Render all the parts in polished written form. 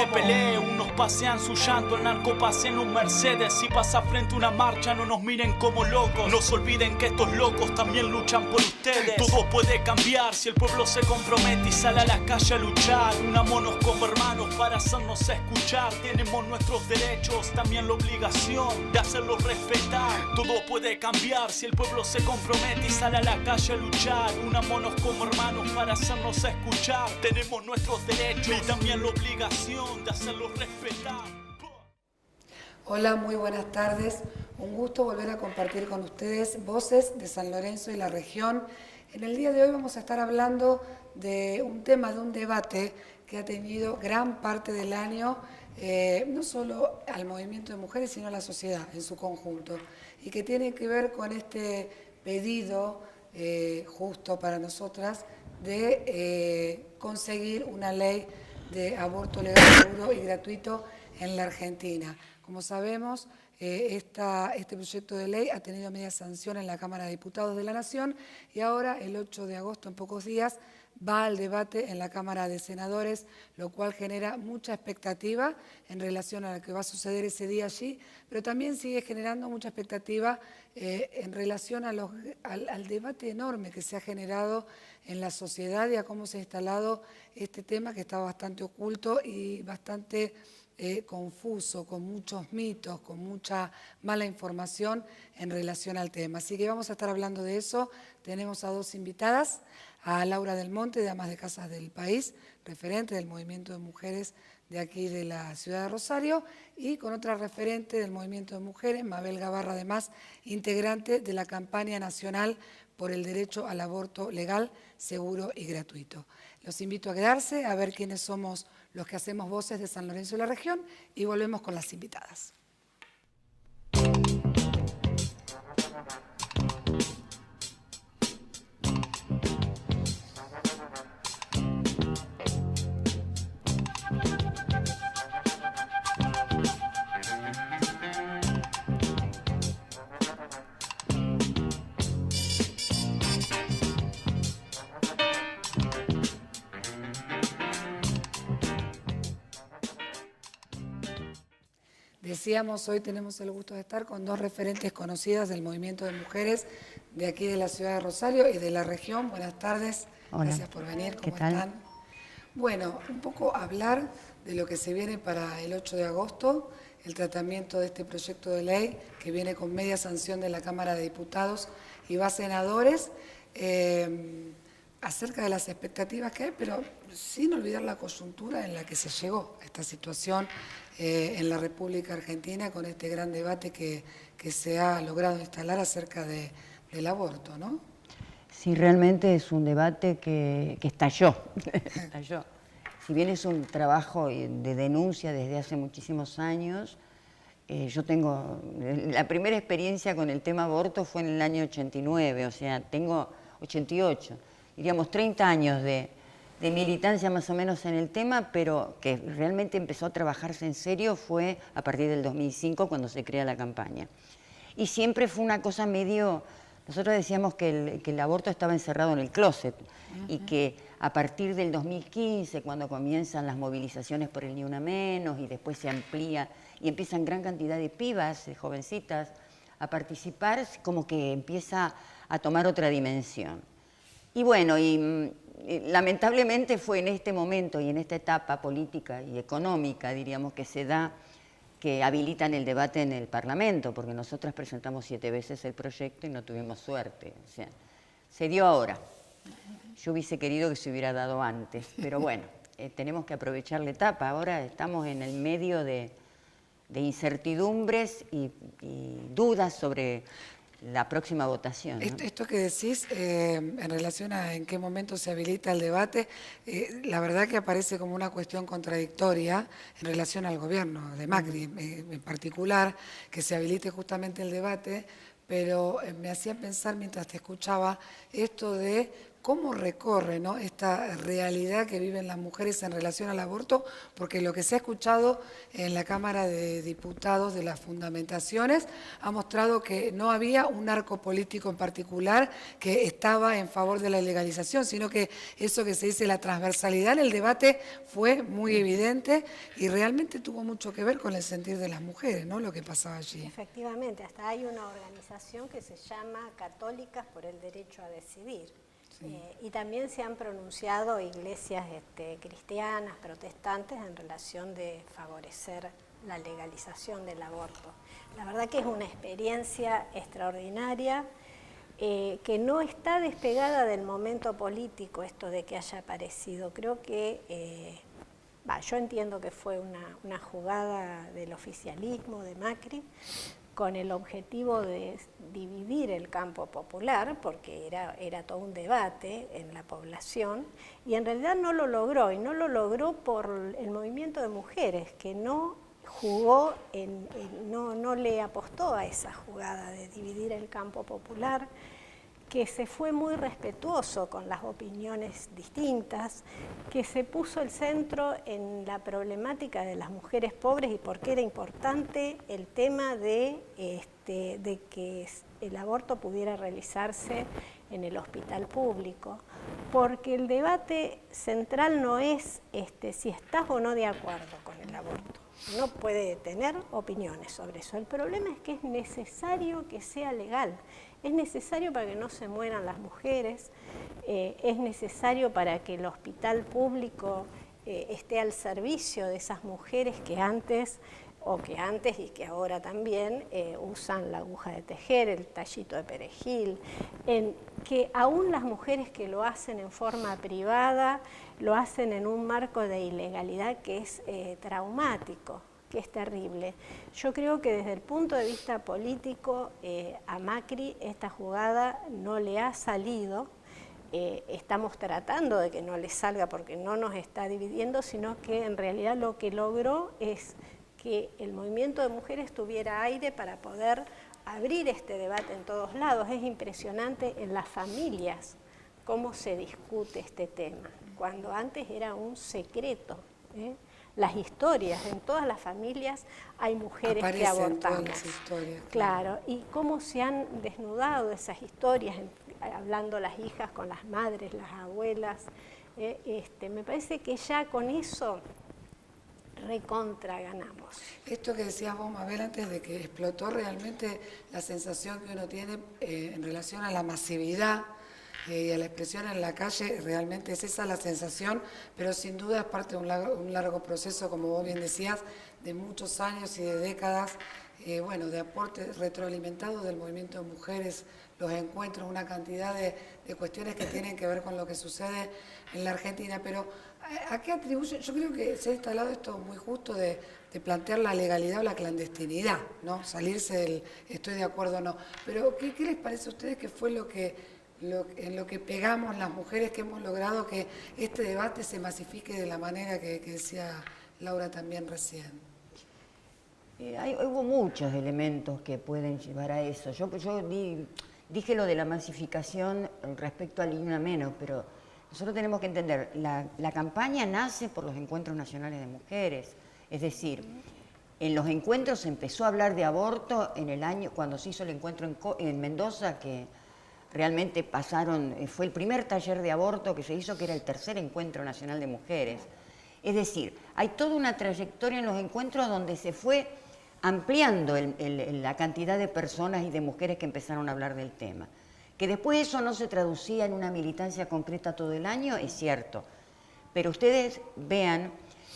Que pelee, unos pasean su llanto, el narco pasea en un Mercedes. Si pasa frente a una marcha, no nos miren como locos. No se olviden que estos locos también luchan por ustedes. Todo puede cambiar si el pueblo se compromete y sale a la calle a luchar. Unámonos como hermanos para hacernos escuchar. Tenemos nuestros derechos, también la obligación de hacerlos respetar. Todo puede cambiar si el pueblo se compromete y sale a la calle a luchar. Unámonos como hermanos para hacernos escuchar. Tenemos nuestros derechos y también la obligación de hacerlos respetar. Hola, muy buenas tardes. Un gusto volver a compartir con ustedes voces de San Lorenzo y la región. En el día de hoy vamos a estar hablando de un tema, de un debate que ha tenido gran parte del año, no solo al movimiento de mujeres, sino a la sociedad en su conjunto, y que tiene que ver con este pedido justo para nosotras de conseguir una ley de aborto legal, seguro y gratuito en la Argentina. Como sabemos, este proyecto de ley ha tenido media sanción en la Cámara de Diputados de la Nación y ahora, el 8 de agosto, en pocos días, va al debate en la Cámara de Senadores, lo cual genera mucha expectativa en relación a lo que va a suceder ese día allí, pero también sigue generando mucha expectativa en relación al debate enorme que se ha generado en la sociedad y a cómo se ha instalado este tema que está bastante oculto y bastante confuso, con muchos mitos, con mucha mala información en relación al tema. Así que vamos a estar hablando de eso. Tenemos a dos invitadas, a Laura Del Monte, de Amas de Casas del País, referente del movimiento de mujeres de aquí de la ciudad de Rosario, y con otra referente del movimiento de mujeres, Mabel Gabarra, además, integrante de la campaña nacional por el derecho al aborto legal, seguro y gratuito. Los invito a quedarse, a ver quiénes somos los que hacemos voces de San Lorenzo y la región, y volvemos con las invitadas. Decíamos, hoy tenemos el gusto de estar con dos referentes conocidas del movimiento de mujeres de aquí de la ciudad de Rosario y de la región. Buenas tardes. Hola. Gracias por venir. ¿Cómo ¿Qué tal? están? Bueno, un poco hablar de lo que se viene para el 8 de agosto, el tratamiento de este proyecto de ley que viene con media sanción de la Cámara de Diputados y va a senadores, acerca de las expectativas que hay, pero sin olvidar la coyuntura en la que se llegó a esta situación en la República Argentina con este gran debate que se ha logrado instalar acerca del aborto, ¿no? Sí, realmente es un debate que estalló. Estalló. Si bien es un trabajo de denuncia desde hace muchísimos años, yo tengo, la primera experiencia con el tema aborto fue en el año 89, o sea, tengo 88, diríamos 30 años de militancia más o menos en el tema, pero que realmente empezó a trabajarse en serio fue a partir del 2005 cuando se crea la campaña. Y siempre fue una cosa medio, nosotros decíamos que el aborto estaba encerrado en el closet y que a partir del 2015, cuando comienzan las movilizaciones por el Ni Una Menos y después se amplía y empiezan gran cantidad de pibas, de jovencitas, a participar, como que empieza a tomar otra dimensión. Y bueno, lamentablemente fue en este momento y en esta etapa política y económica, diríamos, que se da, que habilitan el debate en el Parlamento, porque nosotras presentamos 7 veces el proyecto y no tuvimos suerte. O sea, se dio ahora. Yo hubiese querido que se hubiera dado antes, pero bueno, tenemos que aprovechar la etapa. Ahora estamos en el medio de incertidumbres y dudas sobre la próxima votación, ¿no? Esto que decís en relación a en qué momento se habilita el debate, la verdad que aparece como una cuestión contradictoria en relación al gobierno de Macri en particular, que se habilite justamente el debate, pero me hacía pensar mientras te escuchaba esto de cómo recorre, ¿no?, esta realidad que viven las mujeres en relación al aborto, porque lo que se ha escuchado en la Cámara de Diputados de las fundamentaciones ha mostrado que no había un arco político en particular que estaba en favor de la legalización, sino que eso que se dice la transversalidad en el debate fue muy evidente y realmente tuvo mucho que ver con el sentir de las mujeres, ¿no?, lo que pasaba allí. Efectivamente, hasta hay una organización que se llama Católicas por el Derecho a Decidir. Sí. Y también se han pronunciado iglesias cristianas, protestantes, en relación de favorecer la legalización del aborto. La verdad que es una experiencia extraordinaria que no está despegada del momento político esto de que haya aparecido. Creo que, yo entiendo que fue una jugada del oficialismo, de Macri, con el objetivo de dividir el campo popular, porque era todo un debate en la población, y en realidad no lo logró, y no lo logró por el movimiento de mujeres, que no jugó, no le apostó a esa jugada de dividir el campo popular, que se fue muy respetuoso con las opiniones distintas, que se puso el centro en la problemática de las mujeres pobres y por qué era importante el tema de que el aborto pudiera realizarse en el hospital público, porque el debate central no es si estás o no de acuerdo con el aborto. Uno puede tener opiniones sobre eso. El problema es que es necesario que sea legal. Es necesario para que no se mueran las mujeres, es necesario para que el hospital público esté al servicio de esas mujeres que antes y que ahora también usan la aguja de tejer, el tallito de perejil, que aún las mujeres que lo hacen en forma privada, lo hacen en un marco de ilegalidad que es traumático, que es terrible. Yo creo que desde el punto de vista político a Macri esta jugada no le ha salido. Estamos tratando de que no le salga porque no nos está dividiendo, sino que en realidad lo que logró es que el movimiento de mujeres tuviera aire para poder abrir este debate en todos lados. Es impresionante en las familias cómo se discute este tema, cuando antes era un secreto, Las historias, en todas las familias hay mujeres que abortamos. Todas las historias. Claro, y cómo se han desnudado esas historias, hablando las hijas con las madres, las abuelas. Me parece que ya con eso recontra ganamos. Esto que decías vos, Mabel, antes de que explotó realmente la sensación que uno tiene en relación a la masividad y a la expresión en la calle, realmente es esa la sensación, pero sin duda es parte de un largo proceso, como vos bien decías, de muchos años y de décadas, de aportes retroalimentados del movimiento de mujeres, los encuentros, una cantidad de cuestiones que tienen que ver con lo que sucede en la Argentina. Pero ¿a qué atribuye? Yo creo que se ha instalado esto muy justo de plantear la legalidad o la clandestinidad, ¿no? Salirse del estoy de acuerdo o no. Pero ¿qué les parece a ustedes que fue en lo que pegamos las mujeres, que hemos logrado que este debate se masifique de la manera que decía Laura también recién? Hubo muchos elementos que pueden llevar a eso. Yo dije lo de la masificación respecto al Ni Una Menos, pero nosotros tenemos que entender, la campaña nace por los encuentros nacionales de mujeres. Es decir, en los encuentros se empezó a hablar de aborto en el año, cuando se hizo el encuentro en Mendoza, que realmente fue el primer taller de aborto que se hizo, que era el tercer encuentro nacional de mujeres. Es decir, hay toda una trayectoria en los encuentros donde se fue ampliando la cantidad de personas y de mujeres que empezaron a hablar del tema. Que después eso no se traducía en una militancia concreta todo el año, es cierto. Pero ustedes vean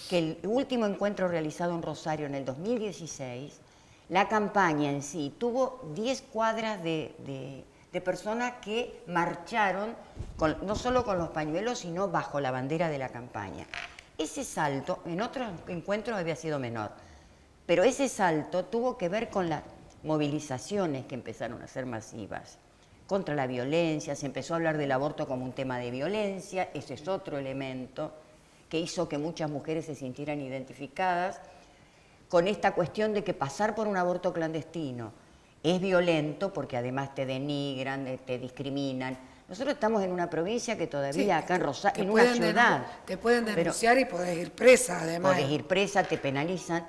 que el último encuentro realizado en Rosario en el 2016, la campaña en sí tuvo 10 cuadras de personas que marcharon, no solo con los pañuelos, sino bajo la bandera de la campaña. Ese salto, en otros encuentros había sido menor, pero ese salto tuvo que ver con las movilizaciones que empezaron a ser masivas. Contra la violencia, se empezó a hablar del aborto como un tema de violencia, ese es otro elemento que hizo que muchas mujeres se sintieran identificadas con esta cuestión de que pasar por un aborto clandestino es violento porque además te denigran, te discriminan, Nosotros estamos en una provincia que todavía, Sí, acá en Rosario, en una pueden ciudad. te pueden denunciar y podés ir presa, además. Podés ir presa, te penalizan.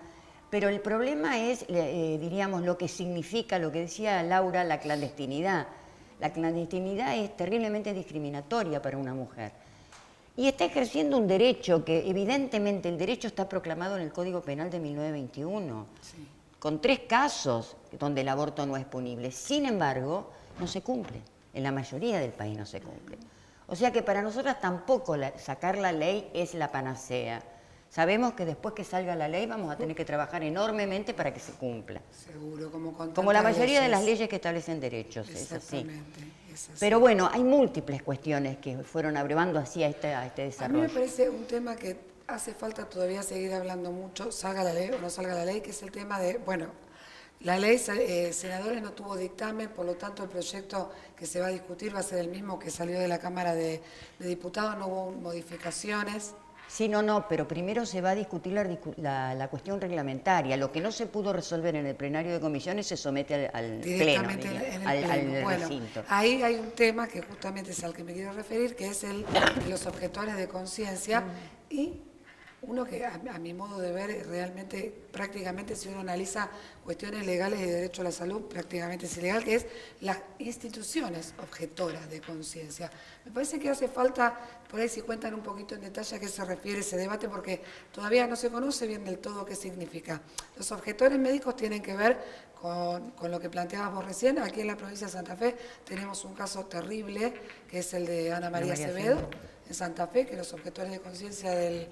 Pero el problema es, diríamos, lo que significa, lo que decía Laura, la clandestinidad. La clandestinidad es terriblemente discriminatoria para una mujer. Y está ejerciendo un derecho que, evidentemente, el derecho está proclamado en el Código Penal de 1921, Sí. con 3 casos donde el aborto no es punible. Sin embargo, no se cumple. En la mayoría del país no se cumple. O sea que para nosotras tampoco sacar la ley es la panacea. Sabemos que después que salga la ley vamos a tener que trabajar enormemente para que se cumpla. Seguro, Como la mayoría de las leyes que establecen derechos, es así. Exactamente, es así. Pero bueno, hay múltiples cuestiones que fueron abrevando así a este A mí me desarrollo. parece un tema que hace falta todavía seguir hablando mucho, salga la ley o no salga la ley, que es el tema de, bueno, la ley, senadores no tuvo dictamen, por lo tanto el proyecto que se va a discutir va a ser el mismo que salió de la Cámara de Diputados, no hubo modificaciones. Sí, no, pero primero se va a discutir la cuestión reglamentaria. Lo que no se pudo resolver en el plenario de comisiones se somete al pleno, Directamente diría, en el al pleno. Bueno, recinto. ahí hay un tema que justamente es al que me quiero referir, que es el de los objetores de conciencia y uno que a mi modo de ver realmente prácticamente si uno analiza cuestiones legales de derecho a la salud prácticamente es ilegal, que es las instituciones objetoras de conciencia. Me parece que hace falta, por ahí si cuentan un poquito en detalle a qué se refiere ese debate, porque todavía no se conoce bien del todo qué significa. Los objetores médicos tienen que ver con lo que planteabas vos recién. Aquí en la provincia de Santa Fe tenemos un caso terrible, que es el de Ana María Acevedo, en Santa Fe, que los objetores de conciencia del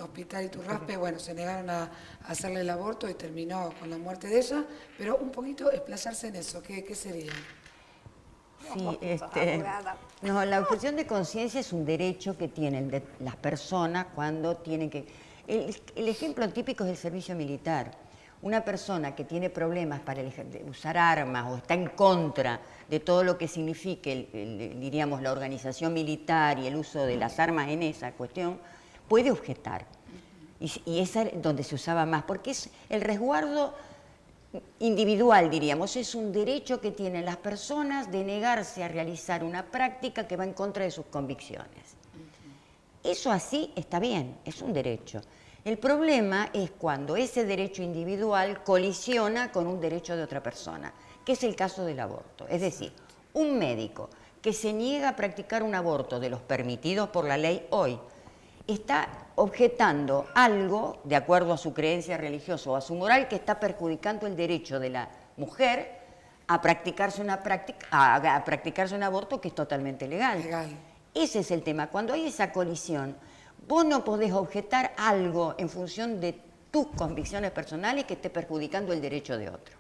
Hospital Iturraspe, bueno, se negaron a hacerle el aborto y terminó con la muerte de ella, pero un poquito explayarse en eso, ¿qué sería? Sí, no, la objeción de conciencia es un derecho que tienen las personas cuando tienen que... El ejemplo típico es el servicio militar. Una persona que tiene problemas para usar armas o está en contra de todo lo que signifique, diríamos, la organización militar y el uso de las armas en esa cuestión, puede objetar. Y esa es donde se usaba más, porque es el resguardo individual, diríamos, es un derecho que tienen las personas de negarse a realizar una práctica que va en contra de sus convicciones. Eso así está bien, es un derecho. El problema es cuando ese derecho individual colisiona con un derecho de otra persona, que es el caso del aborto. Es decir, un médico que se niega a practicar un aborto de los permitidos por la ley hoy, está objetando algo, de acuerdo a su creencia religiosa o a su moral, que está perjudicando el derecho de la mujer a practicarse a practicarse un aborto que es totalmente legal. Ese es el tema. Cuando hay esa colisión, vos no podés objetar algo en función de tus convicciones personales que esté perjudicando el derecho de otro.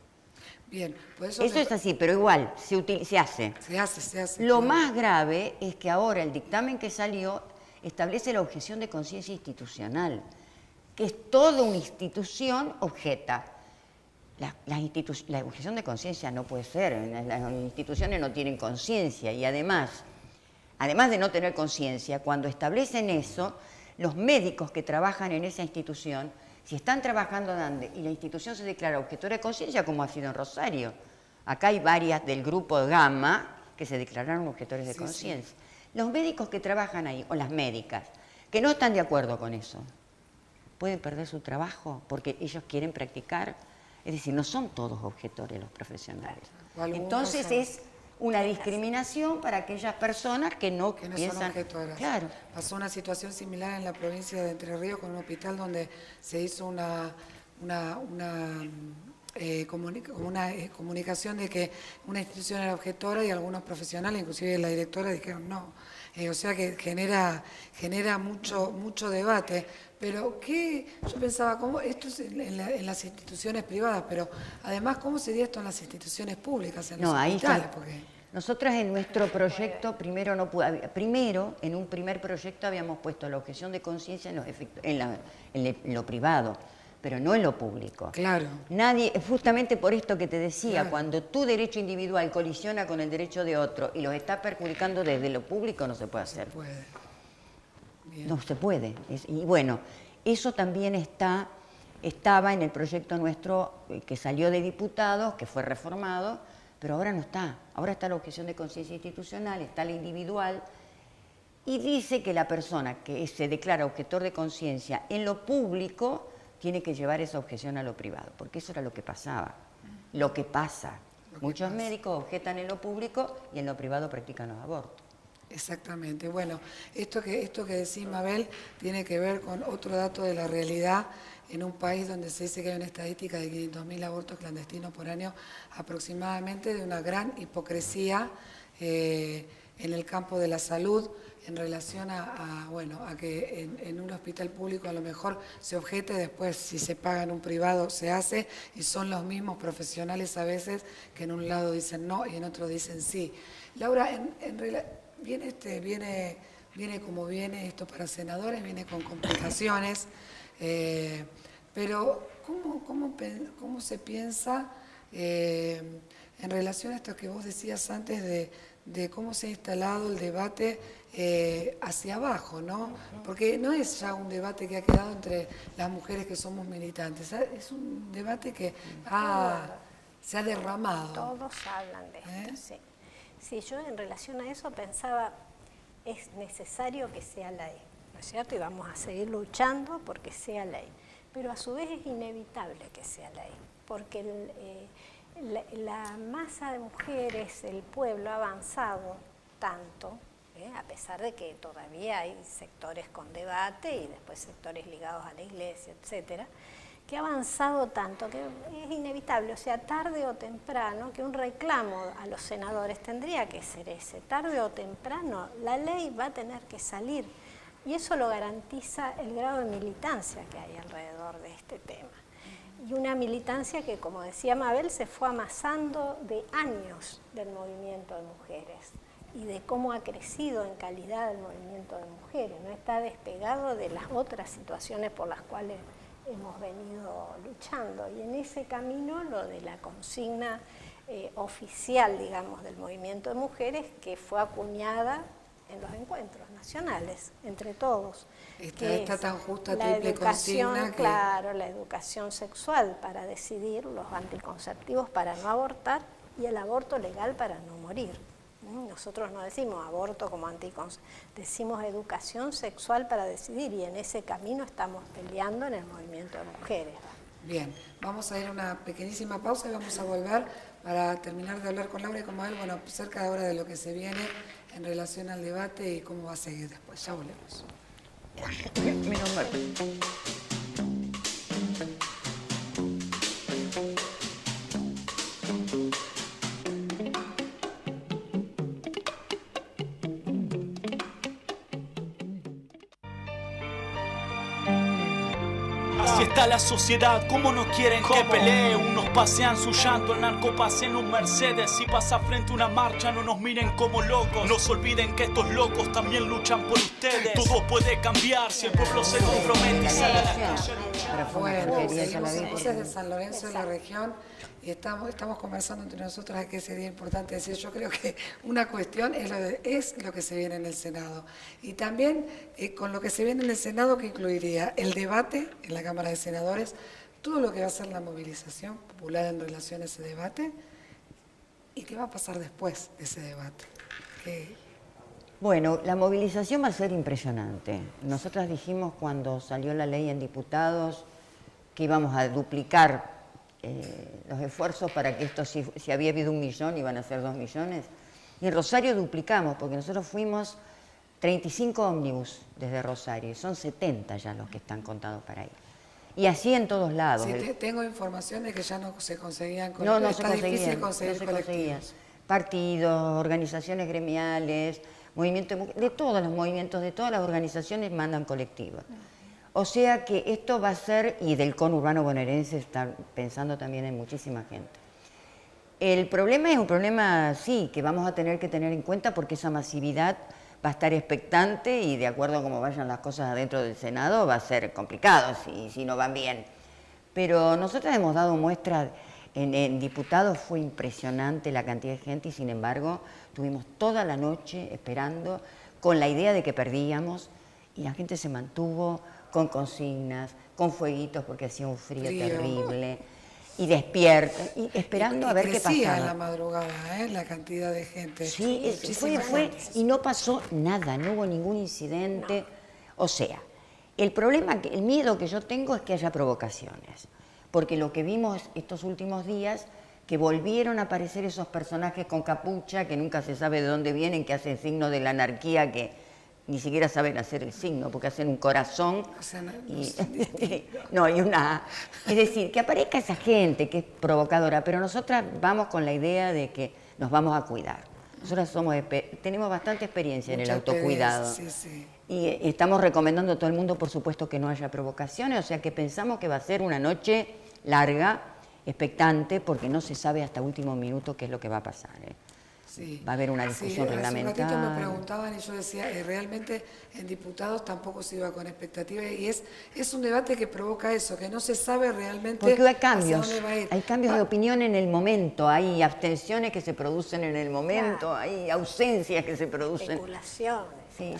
Bien, por eso es así, pero igual, se hace. Se hace. Lo más grave es que ahora el dictamen que salió establece la objeción de conciencia institucional, que es toda una institución objeta. La objeción de conciencia no puede ser, las instituciones no tienen conciencia y además de no tener conciencia, cuando establecen eso, los médicos que trabajan en esa institución, si están trabajando y la institución se declara objetora de conciencia, como ha sido en Rosario, acá hay varias del grupo Gamma que se declararon objetores de conciencia. Sí. Los médicos que trabajan ahí, o las médicas, que no están de acuerdo con eso, pueden perder su trabajo porque ellos quieren practicar. Es decir, no son todos objetores los profesionales. Entonces es una discriminación para aquellas personas que no piensan... son objetoras. Claro. Pasó una situación similar en la provincia de Entre Ríos con un hospital donde se hizo una comunicación de que una institución era objetora y algunos profesionales, inclusive la directora, dijeron no. O sea que genera mucho debate. Pero yo pensaba, ¿cómo esto es en las instituciones privadas? Pero además, ¿cómo sería esto en las instituciones públicas, en los hospitales? Nosotras en nuestro proyecto, primero en un primer proyecto habíamos puesto la objeción de conciencia en lo privado, pero no en lo público. Claro. Nadie, justamente por esto que te decía, cuando tu derecho individual colisiona con el derecho de otro y los está perjudicando desde lo público, no se puede hacer. No se puede. Y bueno, eso también estaba en el proyecto nuestro que salió de diputados, que fue reformado, pero ahora no está. Ahora está la objeción de conciencia institucional, está la individual, y dice que la persona que se declara objetor de conciencia en lo público tiene que llevar esa objeción a lo privado, porque eso era lo que pasaba, lo que pasa. Muchos médicos objetan en lo público y en lo privado practican los abortos. Exactamente. Bueno, esto que decís, Mabel, tiene que ver con otro dato de la realidad en un país donde se dice que hay una estadística de 500.000 abortos clandestinos por año aproximadamente, de una gran hipocresía en el campo de la salud en relación a que en un hospital público a lo mejor se objete, después si se paga en un privado se hace, y son los mismos profesionales a veces que en un lado dicen no y en otro dicen sí. Laura, viene como viene esto para senadores, viene con complicaciones, pero ¿cómo se piensa en relación a esto que vos decías antes de cómo se ha instalado el debate hacia abajo, ¿no? Porque no es ya un debate que ha quedado entre las mujeres que somos militantes, es un debate que se ha derramado. Todos hablan de esto, sí. Sí, yo en relación a eso pensaba, es necesario que sea ley, ¿no es cierto? Y vamos a seguir luchando porque sea ley. Pero a su vez es inevitable que sea ley, porque la masa de mujeres, el pueblo ha avanzado tanto, a pesar de que todavía hay sectores con debate y después sectores ligados a la iglesia, etcétera, que ha avanzado tanto que es inevitable, o sea, tarde o temprano, que un reclamo a los senadores tendría que ser ese, tarde o temprano la ley va a tener que salir, y eso lo garantiza el grado de militancia que hay alrededor de este tema. Y una militancia que, como decía Mabel, se fue amasando de años del movimiento de mujeres y de cómo ha crecido en calidad el movimiento de mujeres, no está despegado de las otras situaciones por las cuales hemos venido luchando, y en ese camino lo de la consigna oficial, digamos, del movimiento de mujeres, que fue acuñada en los encuentros nacionales, entre todos. Esta tan justa triple consigna que... Claro, la educación sexual para decidir, los anticonceptivos para no abortar y el aborto legal para no morir. Nosotros no decimos aborto como anticonceptivo, decimos educación sexual para decidir, y en ese camino estamos peleando en el movimiento de mujeres. Bien, vamos a ir a una pequeñísima pausa y vamos a volver para terminar de hablar con Laura y con Mabel, bueno, cerca ahora de lo que se viene en relación al debate y cómo va a seguir después. Ya volvemos. Menos mal. Así está la sociedad, ¿cómo no quieren que pelee? Unos pasean su llanto, el narco pasea en un Mercedes. Si pasa frente a una marcha, no nos miren como locos. No se olviden que estos locos también luchan por ustedes. Todo puede cambiar si el pueblo se compromete y sale a la calle. Bueno, seguimos en Voces de San Lorenzo de la región y estamos conversando entre nosotros a qué sería importante decir. Yo creo que una cuestión es lo que se viene en el Senado. Y también con lo que se viene en el Senado, que incluiría el debate en la Cámara de Senadores, todo lo que va a ser la movilización popular en relación a ese debate, y qué va a pasar después de ese debate. Bueno, la movilización va a ser impresionante. Nosotras dijimos cuando salió la ley en diputados que íbamos a duplicar los esfuerzos para que esto, si había habido 1 millón, iban a ser 2 millones. Y en Rosario duplicamos, porque nosotros fuimos 35 ómnibus desde Rosario, y son 70 ya los que están contados para ir. Y así en todos lados. Sí, tengo información de que ya no se conseguían colectivos. No, está difícil conseguir colectivos. Partidos, organizaciones gremiales, de todos los movimientos, de todas las organizaciones mandan colectivos. O sea que esto va a ser, y del conurbano bonaerense está pensando también en muchísima gente. El problema es un problema, sí, que vamos a tener que tener en cuenta, porque esa masividad va a estar expectante y de acuerdo a cómo vayan las cosas adentro del Senado va a ser complicado si no van bien. Pero nosotros hemos dado muestras, en diputados fue impresionante la cantidad de gente y sin embargo tuvimos toda la noche esperando con la idea de que perdíamos y la gente se mantuvo con consignas, con fueguitos porque hacía un frío terrible. y despierta, y esperando a ver qué crecía en la pasaba. madrugada, la cantidad de gente. Sí, Muchísima gente. y no pasó nada, no hubo ningún incidente. O sea, el problema, el miedo que yo tengo es que haya provocaciones, porque lo que vimos estos últimos días, que volvieron a aparecer esos personajes con capucha, que nunca se sabe de dónde vienen, que hacen signo de la anarquía, que ni siquiera saben hacer el signo, porque hacen un corazón O sea, no, y una... Es decir, que aparezca esa gente que es provocadora, pero nosotras vamos con la idea de que nos vamos a cuidar. Nosotras tenemos bastante experiencia en el mucha autocuidado. experiencia, sí. Y estamos recomendando a todo el mundo, por supuesto, que no haya provocaciones, o sea que pensamos que va a ser una noche larga, expectante, porque no se sabe hasta último minuto qué es lo que va a pasar. Sí. Va a haber una discusión reglamentaria. Hace un ratito me preguntaban y yo decía, realmente en diputados tampoco se iba con expectativas y es un debate que provoca eso, que no se sabe realmente Porque hay hacia cambios, dónde va a ir. hay cambios de opinión en el momento, hay abstenciones que se producen en el momento, hay ausencias que se producen. Especulaciones. Sí,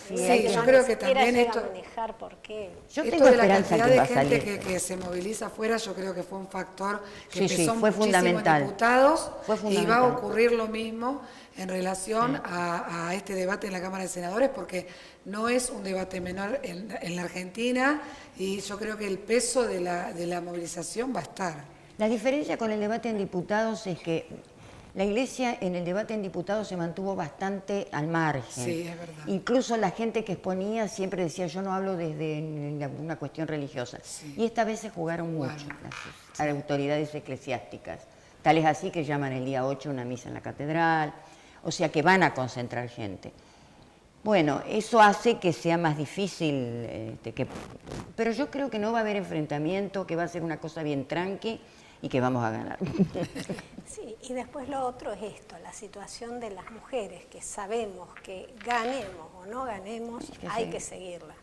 yo creo que también esto... esto... manejar por qué. Yo Esto tengo de la esperanza cantidad que va a de gente salir. que se moviliza afuera, yo creo que fue un factor que Sí, sí, pesó fue muchísimo fundamental. en diputados Fue y va a fundamental. ocurrir lo mismo en relación a este debate en la Cámara de Senadores, porque no es un debate menor en la Argentina y yo creo que el peso de la movilización va a estar. La diferencia con el debate en diputados es que la Iglesia en el debate en diputados se mantuvo bastante al margen. Sí, es verdad. Incluso la gente que exponía siempre decía, yo no hablo desde una cuestión religiosa. Sí. Y esta vez se jugaron mucho las autoridades eclesiásticas. Tal es así que llaman el día 8 una misa en la catedral, o sea que van a concentrar gente. Bueno, eso hace que sea más difícil, pero yo creo que no va a haber enfrentamiento, que va a ser una cosa bien tranqui y que vamos a ganar. Sí, y después lo otro es esto, la situación de las mujeres, que sabemos que ganemos o no ganemos, hay que seguirla.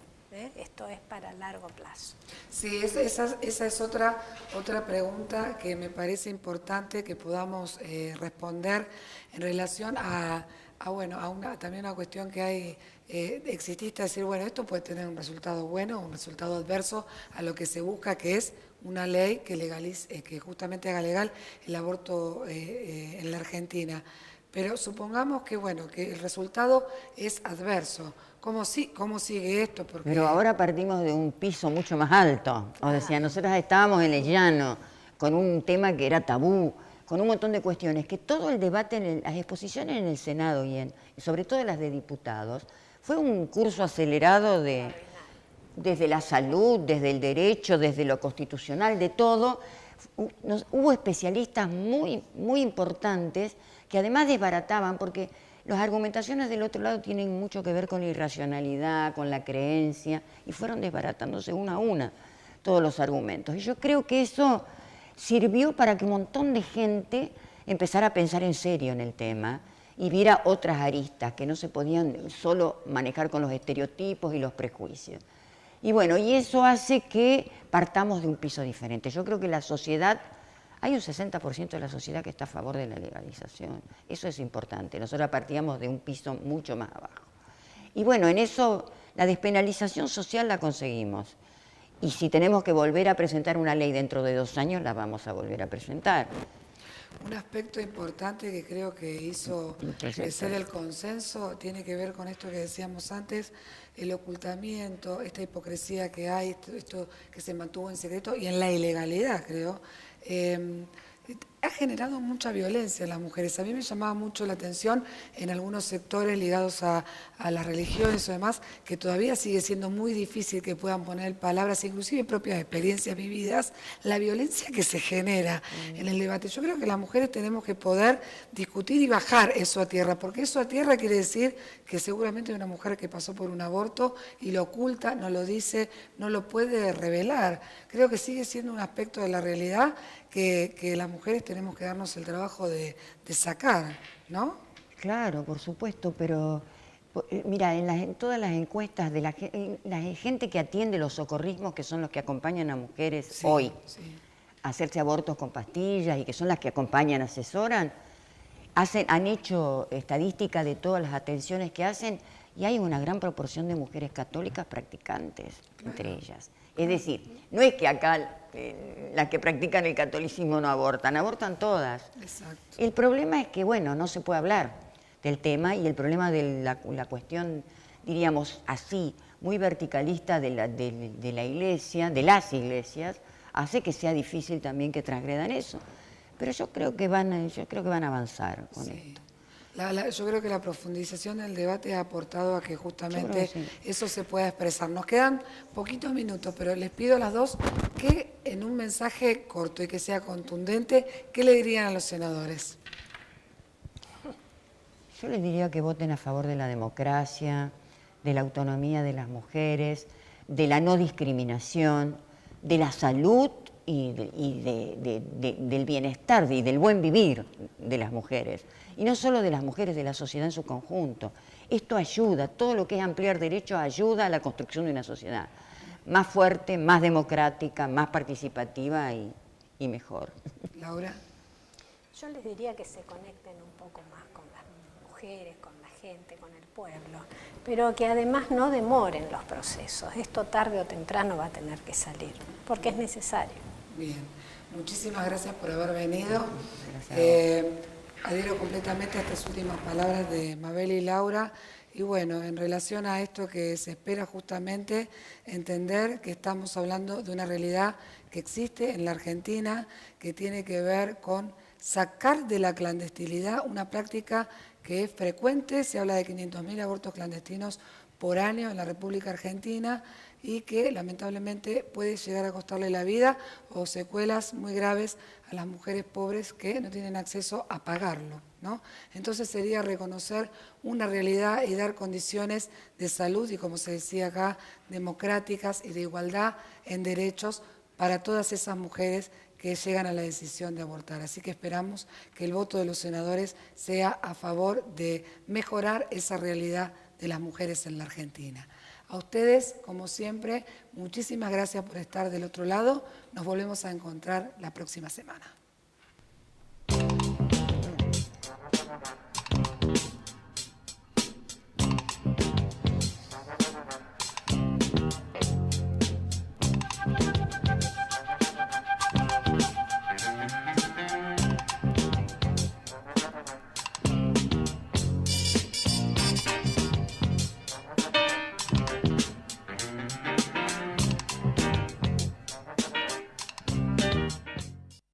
Esto es para largo plazo. Sí, esa es otra pregunta que me parece importante que podamos responder en relación también una cuestión que hay existista, decir, bueno, esto puede tener un resultado bueno o un resultado adverso a lo que se busca, que es una ley que legalice, que justamente haga legal el aborto en la Argentina. Pero supongamos que, bueno, que el resultado es adverso. ¿Cómo sigue esto? Porque... Pero ahora partimos de un piso mucho más alto. O sea, nosotros estábamos en el llano, con un tema que era tabú, con un montón de cuestiones, que todo el debate, las exposiciones en el Senado y sobre todo las de diputados, fue un curso acelerado desde la salud, desde el derecho, desde lo constitucional, de todo. Hubo especialistas muy, muy importantes que además desbarataban, porque las argumentaciones del otro lado tienen mucho que ver con la irracionalidad, con la creencia, y fueron desbaratándose una a una todos los argumentos. Y yo creo que eso sirvió para que un montón de gente empezara a pensar en serio en el tema y viera otras aristas que no se podían solo manejar con los estereotipos y los prejuicios. Y bueno, y eso hace que partamos de un piso diferente. Yo creo que la sociedad, hay un 60% de la sociedad que está a favor de la legalización. Eso es importante. Nosotros partíamos de un piso mucho más abajo. Y bueno, en eso la despenalización social la conseguimos. Y si tenemos que volver a presentar una ley dentro de 2 años, la vamos a volver a presentar. Un aspecto importante que creo que hizo crecer el consenso tiene que ver con esto que decíamos antes, el ocultamiento, esta hipocresía que hay, esto que se mantuvo en secreto y en la ilegalidad, creo. Ha generado mucha violencia en las mujeres. A mí me llamaba mucho la atención en algunos sectores ligados a las religiones o demás, que todavía sigue siendo muy difícil que puedan poner palabras, inclusive propias experiencias vividas, la violencia que se genera en el debate. Yo creo que las mujeres tenemos que poder discutir y bajar eso a tierra, porque eso a tierra quiere decir que seguramente una mujer que pasó por un aborto y lo oculta, no lo dice, no lo puede revelar. Creo que sigue siendo un aspecto de la realidad que las mujeres tenemos que darnos el trabajo de sacar, ¿no? Claro, por supuesto, pero mira, en todas las encuestas de la gente que atiende los socorrismos, que son los que acompañan a mujeres hoy a hacerse abortos con pastillas y que son las que acompañan, asesoran, han hecho estadística de todas las atenciones que hacen y hay una gran proporción de mujeres católicas practicantes entre ellas. Es decir, no es que acá las que practican el catolicismo no abortan, abortan todas. Exacto. El problema es que, bueno, no se puede hablar del tema y el problema de la cuestión, diríamos así, muy verticalista de la iglesia, de las iglesias, hace que sea difícil también que transgredan eso. Pero yo creo que van a avanzar con esto. Yo creo que la profundización del debate ha aportado a que justamente Sí. eso se pueda expresar. Nos quedan poquitos minutos, pero les pido a las dos que en un mensaje corto y que sea contundente, ¿qué le dirían a los senadores? Yo les diría que voten a favor de la democracia, de la autonomía de las mujeres, de la no discriminación, de la salud y del bienestar y del buen vivir de las mujeres. Y no solo de las mujeres, de la sociedad en su conjunto. Esto ayuda, todo lo que es ampliar derechos ayuda a la construcción de una sociedad más fuerte, más democrática, más participativa y mejor. Laura. Yo les diría que se conecten un poco más con las mujeres, con la gente, con el pueblo, pero que además no demoren los procesos. Esto tarde o temprano va a tener que salir, porque es necesario. Bien, muchísimas gracias por haber venido. Adhiero completamente a estas últimas palabras de Mabel y Laura. Y bueno, en relación a esto que se espera justamente, entender que estamos hablando de una realidad que existe en la Argentina, que tiene que ver con sacar de la clandestinidad una práctica que es frecuente. Se habla de 500.000 abortos clandestinos por año en la República Argentina y que lamentablemente puede llegar a costarle la vida o secuelas muy graves a las mujeres pobres que no tienen acceso a pagarlo, ¿no? Entonces sería reconocer una realidad y dar condiciones de salud y, como se decía acá, democráticas y de igualdad en derechos para todas esas mujeres que llegan a la decisión de abortar. Así que esperamos que el voto de los senadores sea a favor de mejorar esa realidad de las mujeres en la Argentina. A ustedes, como siempre, muchísimas gracias por estar del otro lado. Nos volvemos a encontrar la próxima semana.